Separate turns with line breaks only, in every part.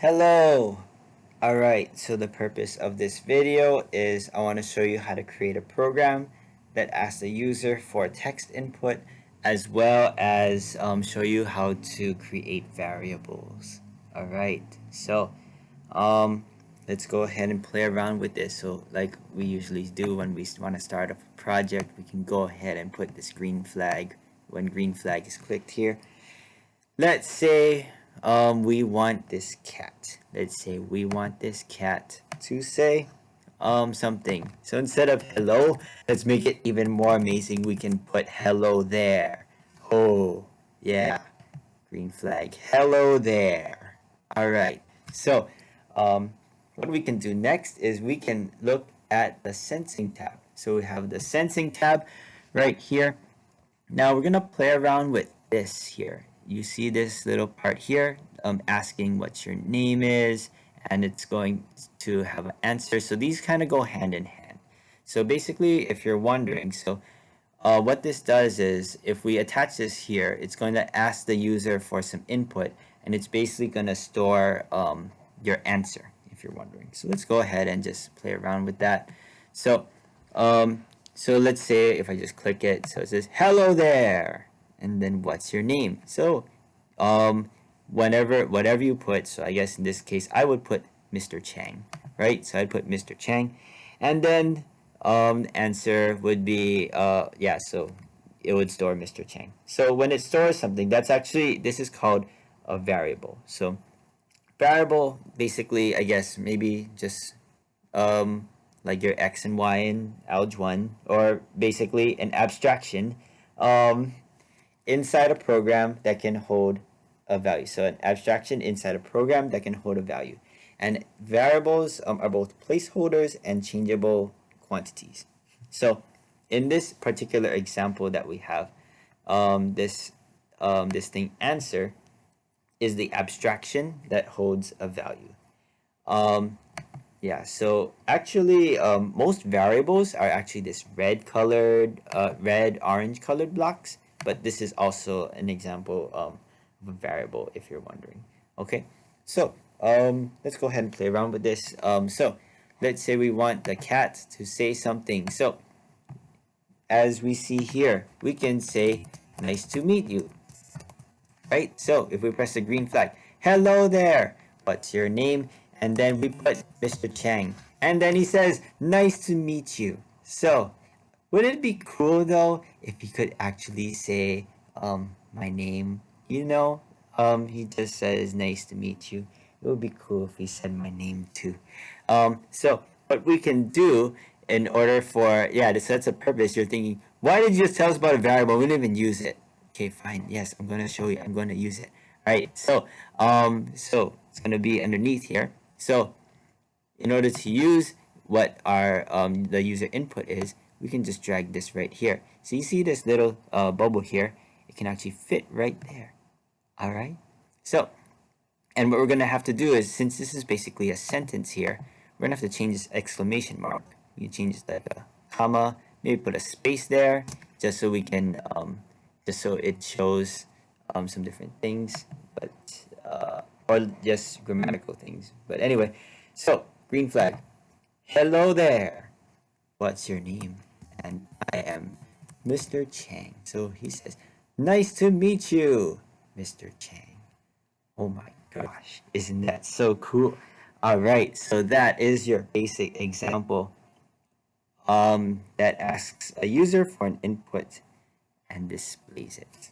Hello! Alright, so the purpose of this video is I want to show you how to create a program that asks the user for text input as well as show you how to create variables. Alright, so um, let's go ahead and play around with this. So like we usually do when we want to start a project, we can go ahead and put this green flag when green flag is clicked here. Let's say we want this cat. Let's say we want this cat to say something. So instead of hello, let's make it even more amazing. We can put hello there. Oh, yeah. Green flag. Hello there. All right. So what we can do next is we can look at the sensing tab. So we have the sensing tab right here. Now we're gonna play around with this here. You see this little part here, asking what your name is, and it's going to have an answer. So these kind of go hand in hand. So basically, if you're wondering, what this does is if we attach this here, it's going to ask the user for some input, and it's basically going to store your answer, if you're wondering. So let's go ahead and just play around with that. So so let's say if I just click it, so it says hello there, and then what's your name? So whatever you put, so I guess in this case I would put Mr. Chang, right? So I'd put Mr. Chang, and then answer would be yeah, so it would store Mr. Chang. So when it stores something, that's actually, this is called a variable. So variable, basically, I guess maybe just like your x and y in algebra 1, or basically an abstraction um, inside a program that can hold a value. So an abstraction inside a program that can hold a value. And variables are both placeholders and changeable quantities. So in this particular example that we have, this thing answer is the abstraction that holds a value. Yeah, so actually most variables are actually this red, orange colored blocks, but this is also an example of a variable if you're wondering. Okay, so let's go ahead and play around with this. So let's say we want the cat to say something. So as we see here, we can say, nice to meet you, right? So if we press the green flag, hello there, what's your name? And then we put Mr. Chang. And then he says, nice to meet you. So would it be cool though if he could actually say my name? He just says nice to meet you. It would be cool if he said my name too. So what we can do in order for, yeah, this sets a purpose. You're thinking, why did you just tell us about a variable? We didn't even use it. Okay, fine. Yes, I'm gonna show you. I'm gonna use it. All right. So it's gonna be underneath here. So in order to use what our the user input is, we can just drag this right here. So you see this little bubble here? It can actually fit right there. All right. So, and what we're gonna have to do is, since this is basically a sentence here, we're gonna have to change this exclamation mark. We can change that comma, maybe put a space there, just so we can just so it shows some different things, but or just grammatical things. But anyway, so green flag. Hello there. What's your name? And I am Mr. Chang. So he says, nice to meet you, Mr. Chang. Oh my gosh, isn't that so cool? All right, so that is your basic example that asks a user for an input and displays it.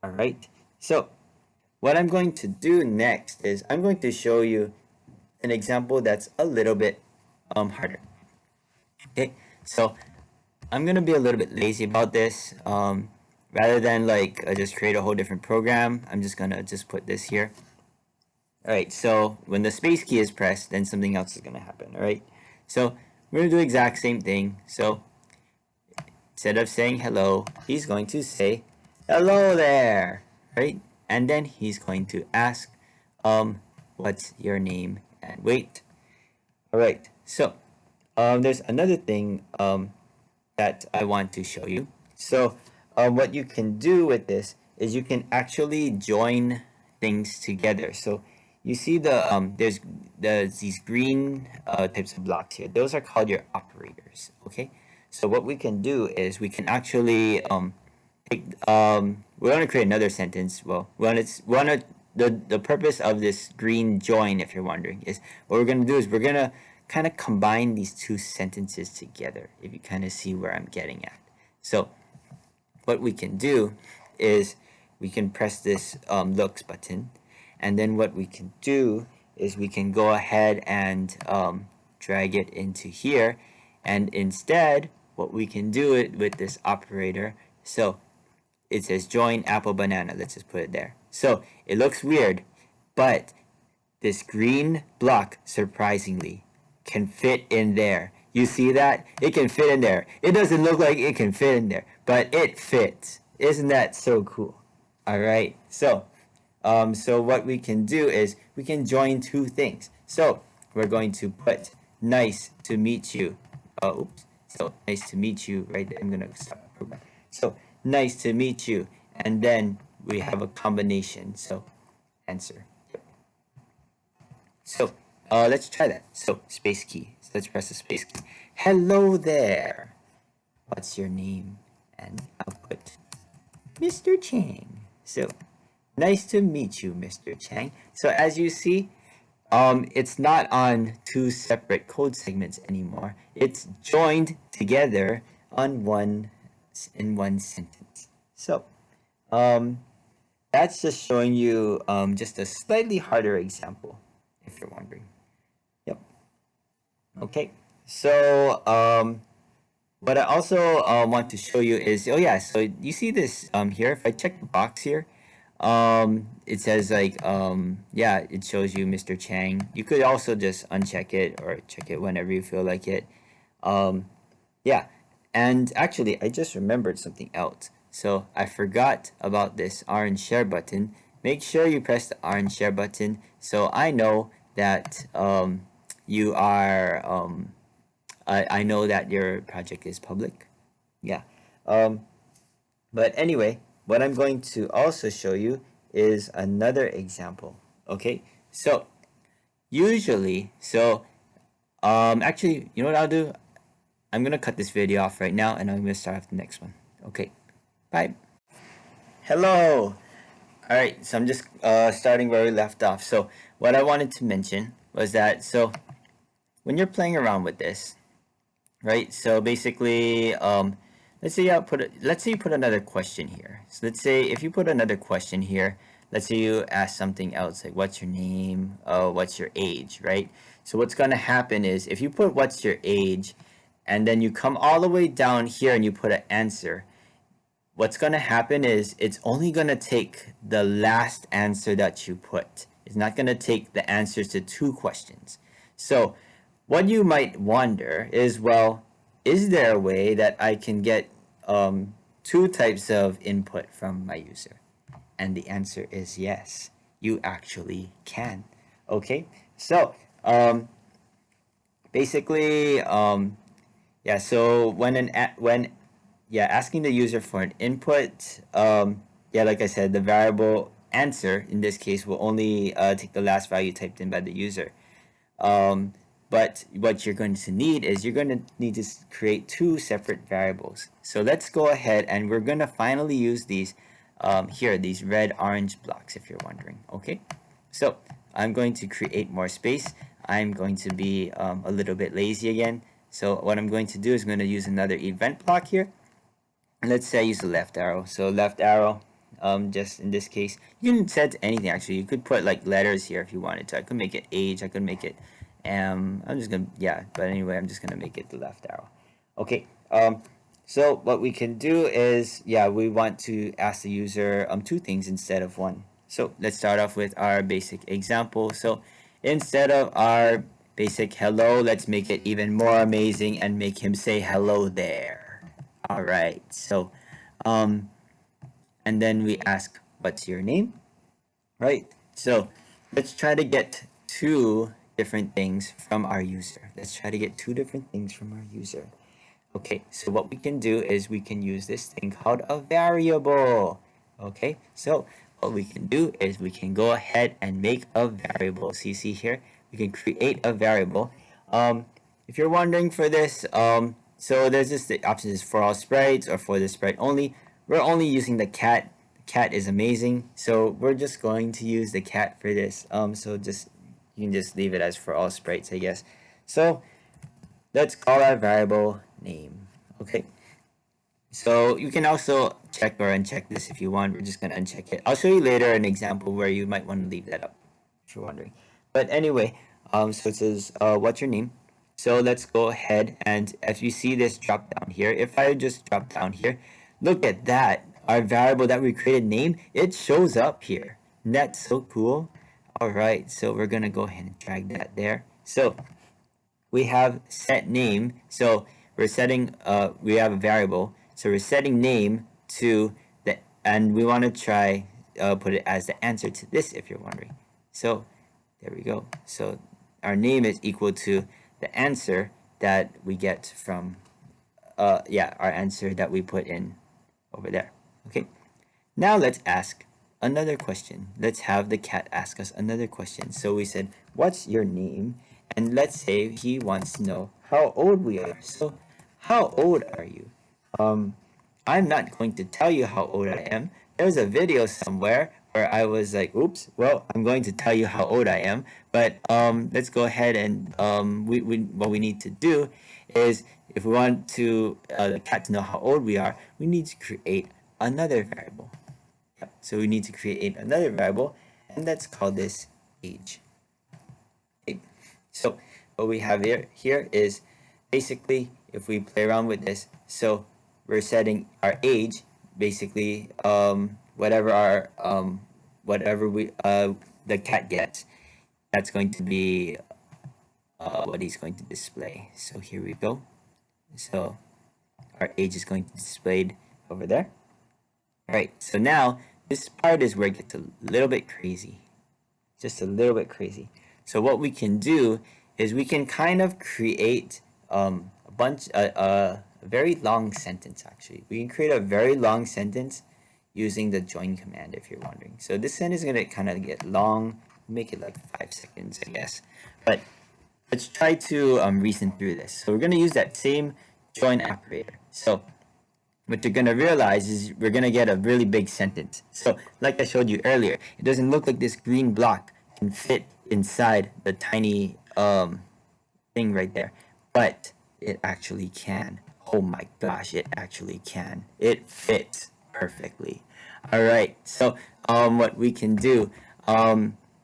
All right, so what I'm going to do next is I'm going to show you an example that's a little bit harder. Okay, so I'm gonna be a little bit lazy about this. Rather than like just create a whole different program, I'm just gonna just put this here. All right, so when the space key is pressed, then something else is gonna happen. All right, so we're gonna do the exact same thing. So instead of saying hello, he's going to say hello there, right? And then he's going to ask, what's your name? And wait. All right, so there's another thing that I want to show you. So what you can do with this is you can actually join things together. So you see there's these green types of blocks here. Those are called your operators. Okay, so what we can do is we can actually take we want to create another sentence. Well, we want to the purpose of this green join, if you're wondering, is what we're gonna do is we're gonna kind of combine these two sentences together. If you kind of see where I'm getting at, so what we can do is we can press this looks button, and then what we can do is we can go ahead and drag it into here, and instead what we can do it with this operator. So it says join apple banana, let's just put it there. So it looks weird, but this green block surprisingly can fit in there. You see that? It can fit in there. It doesn't look like it can fit in there, but it fits. Isn't that so cool? All right. So what we can do is we can join two things. So we're going to put nice to meet you. Oops. So nice to meet you, right? I'm gonna stop the program. So nice to meet you, and then we have a combination. So answer. So let's try that. So space key. So let's press the space key. Hello there. What's your name? And I'll put Mr. Chang. So nice to meet you, Mr. Chang. So as you see, it's not on two separate code segments anymore. It's joined together on one sentence. So that's just showing you just a slightly harder example, if you're wondering. Yep. Okay. So what I also want to show you is, oh yeah, so you see this here. If I check the box here, it says like yeah, it shows you Mr. Chang. You could also just uncheck it or check it whenever you feel like it. Yeah, and actually I just remembered something else. So I forgot about this orange share button. Make sure you press the orange share button so I know that you are I know that your project is public. Yeah. But anyway, what I'm going to also show you is another example. Okay, so usually, so actually, you know what I'll do? I'm gonna cut this video off right now, and I'm gonna start off the next one. Okay, bye. Hello. All right, so I'm just starting where we left off. So what I wanted to mention was that when you're playing around with this, right? So basically, let's say you put another question here. So let's say if you put another question here, let's say you ask something else like what's your name, what's your age, right? So what's gonna happen is if you put what's your age, and then you come all the way down here and you put an answer, what's gonna happen is it's only gonna take the last answer that you put. It's not gonna take the answers to two questions. So what you might wonder is, well, is there a way that I can get two types of input from my user? And the answer is yes, you actually can. Okay, so basically, yeah. So when asking the user for an input, yeah, like I said, the variable answer in this case will only take the last value typed in by the user. But what you're going to need is you're going to need to create two separate variables. So let's go ahead and we're going to finally use these here, these red orange blocks, if you're wondering. Okay, so I'm going to create more space. I'm going to be a little bit lazy again. So what I'm going to do is I'm going to use another event block here. And let's say I use the left arrow. So left arrow, just in this case, you can set anything actually. You could put like letters here if you wanted to. I could make it age. I could make it I'm just gonna, yeah, but anyway, I'm just gonna make it the left arrow. Okay, so what we can do is, yeah, we want to ask the user two things instead of one. So let's start off with our basic example. So instead of our basic hello, let's make it even more amazing and make him say hello there. All right, so and then we ask what's your name, right? So let's try to get two different things from our user. Let's try to get two different things from our user. Okay, so what we can do is we can use this thing called a variable. Okay, so what we can do is we can go ahead and make a variable. So you see here, we can create a variable. If you're wondering for this, so there's just the options for all sprites or for the sprite only. We're only using the cat. The cat is amazing, so we're just going to use the cat for this. So just you can just leave it as for all sprites, I guess. So let's call our variable name. Okay. So you can also check or uncheck this if you want. We're just gonna uncheck it. I'll show you later an example where you might want to leave that up if you're wondering. But anyway, so it says, what's your name? So let's go ahead and as you see this drop down here, if I just drop down here, look at that. Our variable that we created name, it shows up here. And that's so cool. All right, so we're gonna go ahead and drag that there. So we have set name. So we're setting, we have a variable. So we're setting name to the, and we want to try put it as the answer to this if you're wondering. So there we go. So our name is equal to the answer that we get from, yeah, our answer that we put in over there. Okay. Now let's ask another question. Let's have the cat ask us another question. So we said, what's your name? And let's say he wants to know how old we are. So how old are you? I'm not going to tell you how old I am. There's a video somewhere where I was like, oops, well, I'm going to tell you how old I am. But let's go ahead and what we need to do is if we want to the cat to know how old we are, we need to create another variable. Yep. So we need to create another variable, and let's call this age. Okay. So what we have here is basically if we play around with this, so we're setting our age basically whatever our whatever we the cat gets, that's going to be what he's going to display. So here we go. So our age is going to be displayed over there. All right, so now this part is where it gets a little bit crazy, just a little bit crazy. So what we can do is we can kind of create a very long sentence. Actually, we can create a very long sentence using the join command if you're wondering. So this sentence is gonna kind of get long, make it like 5 seconds, I guess. But let's try to reason through this. So we're gonna use that same join operator. So what you're gonna realize is we're gonna get a really big sentence. So like I showed you earlier, it doesn't look like this green block can fit inside the tiny thing right there, but it actually can. Oh my gosh, it actually can. It fits perfectly. All right, so what we can do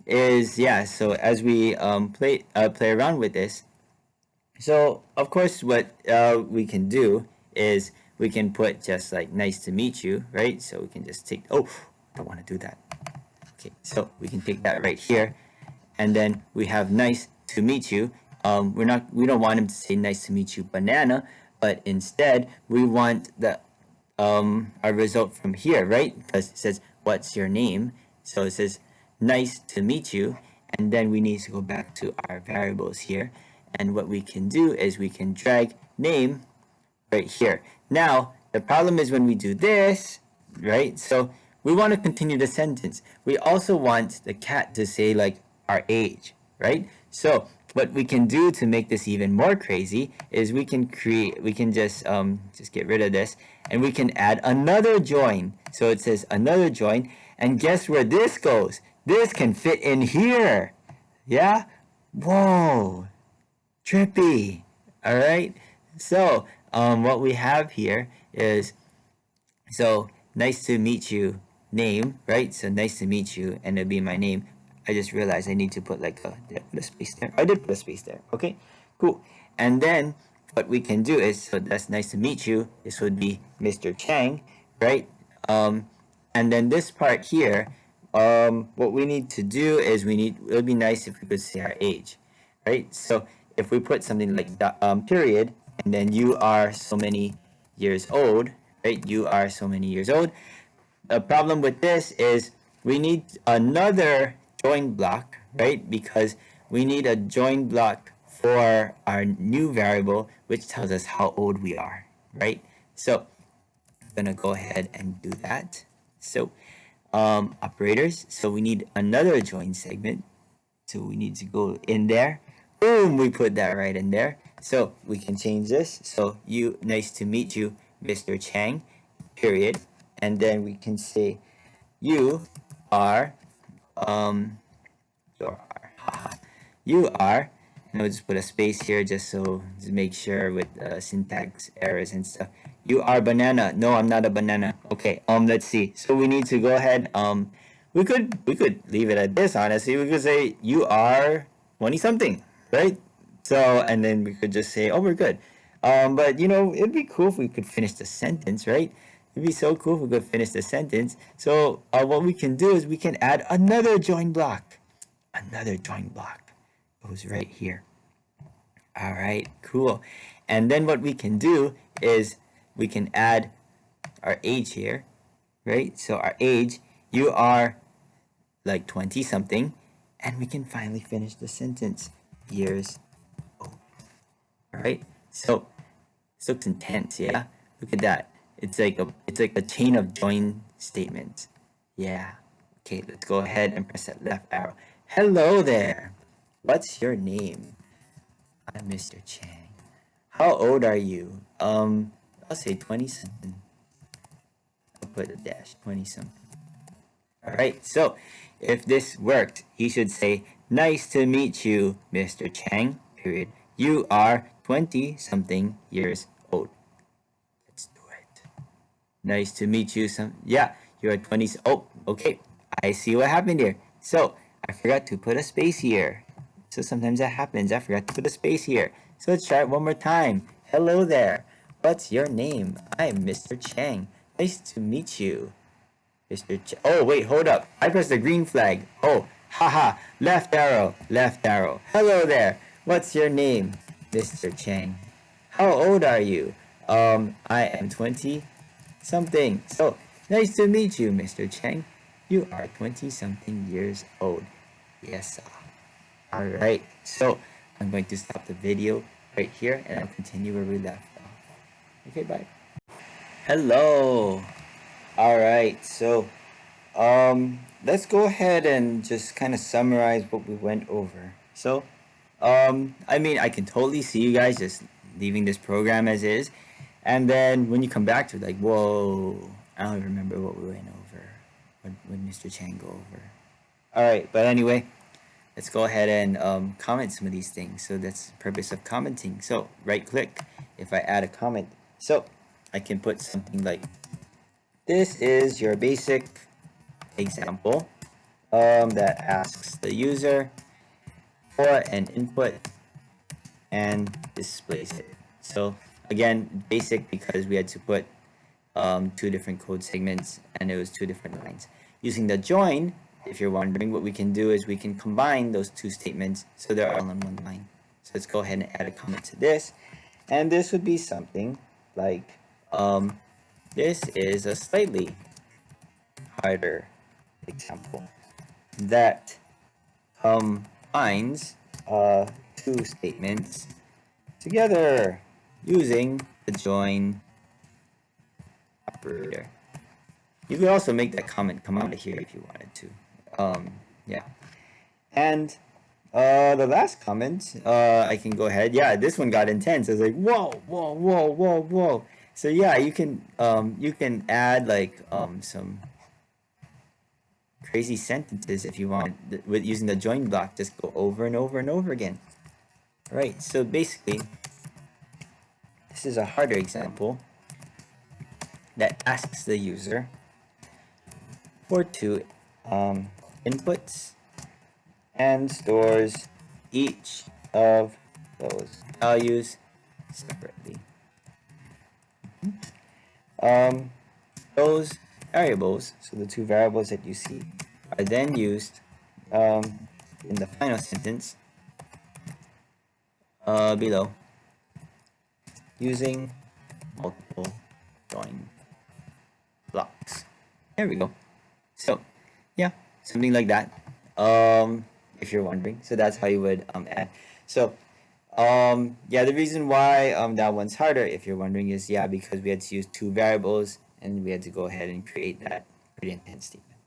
is, yeah, so as we play around with this, so of course what we can do is we can put just like nice to meet you, right? So we can just take, oh, don't want to do that. Okay, so we can take that right here, and then we have nice to meet you. We don't want him to say nice to meet you banana, but instead we want the our result from here, right? Because it says what's your name, so it says nice to meet you, and then we need to go back to our variables here, and what we can do is we can drag name right here. Now the problem is when we do this, right? So we want to continue the sentence. We also want the cat to say like our age, right? So what we can do to make this even more crazy is we can just get rid of this, and we can add another join. So it says another join, and guess where this goes? This can fit in here. Yeah? Whoa. Trippy. All right? So what we have here is, so nice to meet you name, right? So nice to meet you, and it'll be my name. I just realized I need to put like did I put a space there? I did put a space there. Okay, cool. And then what we can do is, so that's nice to meet you. This would be Mr. Chang, right? And then this part here, what we need to do is it would be nice if we could say our age, right? So if we put something like period, and then you are so many years old, right? You are so many years old. The problem with this is we need another join block, right? Because we need a join block for our new variable, which tells us how old we are, right? So I'm gonna go ahead and do that. So operators. So we need another join segment. So we need to go in there. Boom, we put that right in there. So we can change this. So nice to meet you, Mr. Chang, period. And then we can say you are, um, you are, you are, and I'll just put a space here just so to make sure with syntax errors and stuff. You are banana. No, I'm not a banana. Okay. Let's see. So we need to go ahead. We could leave it at this. Honestly, we could say you are 20 something, right? So and then we could just say, oh, we're good. But it'd be cool if we could finish the sentence, right? It'd be so cool if we could finish the sentence. So what we can do is we can add another join block. Another join block goes right here. All right, cool. And then what we can do is we can add our age here, right? So our age, you are like 20 something, and we can finally finish the sentence. Years old. All right. So this looks intense, yeah? Look at that. It's like a chain of join statements. Yeah. Okay, let's go ahead and press that left arrow. Hello there. What's your name? I'm Mr. Chang. How old are you? I'll say 20 something. I'll put a dash, 20 something. Alright, so if this worked, he should say, nice to meet you, Mr. Chang, period. You are 20 something years old. Let's do it. Nice to meet you. Yeah, you're 20. Oh, okay. I see what happened here. So I forgot to put a space here. So sometimes that happens. I forgot to put a space here. So let's try it one more time. Hello there. What's your name? I'm Mr. Chang. Nice to meet you, Mr. Chang. Oh, wait, hold up. I pressed the green flag. Oh, haha. Left arrow. Left arrow. Hello there. What's your name? Mr. Chang. How old are you? I am 20 something. So, nice to meet you, Mr. Chang. You are 20 something years old. Yes, sir. Alright, so I'm going to stop the video right here and I'll continue where we left off. Okay, bye. Hello. Alright, so let's go ahead and just kind of summarize what we went over. So, I mean, I can totally see you guys just leaving this program as is. And then when you come back to it, like, whoa, I don't remember what we went over. What did Mr. Chang go over? Alright, but anyway, let's go ahead and comment some of these things. So that's the purpose of commenting. So right click if I add a comment. So I can put something like, this is your basic example that asks the user for an input and displays it. So again, basic because we had to put two different code segments and it was two different lines. Using the join, if you're wondering, what we can do is we can combine those two statements so they're all in one line. So let's go ahead and add a comment to this. And this would be something like, this is a slightly harder example that combines two statements together using the join operator. You could also make that comment come out of here if you wanted to. Yeah. And the last comment, I can go ahead. Yeah, this one got intense. I was like, whoa, whoa, whoa, whoa, whoa. So yeah, you can add like some crazy sentences if you want with using the join block. Just go over and over and over again. Right. So basically, this is a harder example that asks the user for two inputs and stores each of those values separately. Those variables, so the two variables that you see, are then used in the final sentence below using multiple join blocks. There we go. So, yeah, something like that. If you're wondering, so that's how you would add. So, yeah, the reason why that one's harder, if you're wondering, is because we had to use two variables and we had to go ahead and create that pretty intense statement.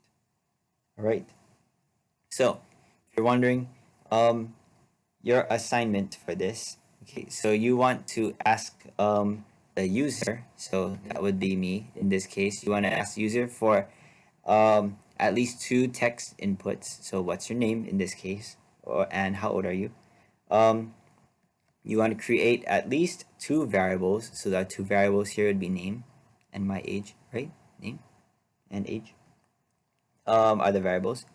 All right. So if you're wondering, um, your assignment for this. Okay, so you want to ask the user, so that would be me in this case. You want to ask the user for at least two text inputs. So what's your name in this case, or and how old are you? Um, you want to create at least two variables. So that two variables here would be name and my age, right? Name and age are the variables.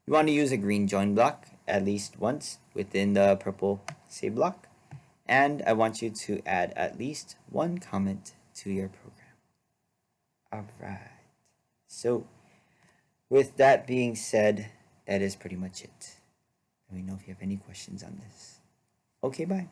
You want to use a green join block at least once within the purple say block. And I want you to add at least one comment to your program. All right. So, with that being said, that is pretty much it. Let me know if you have any questions on this. Okay, bye.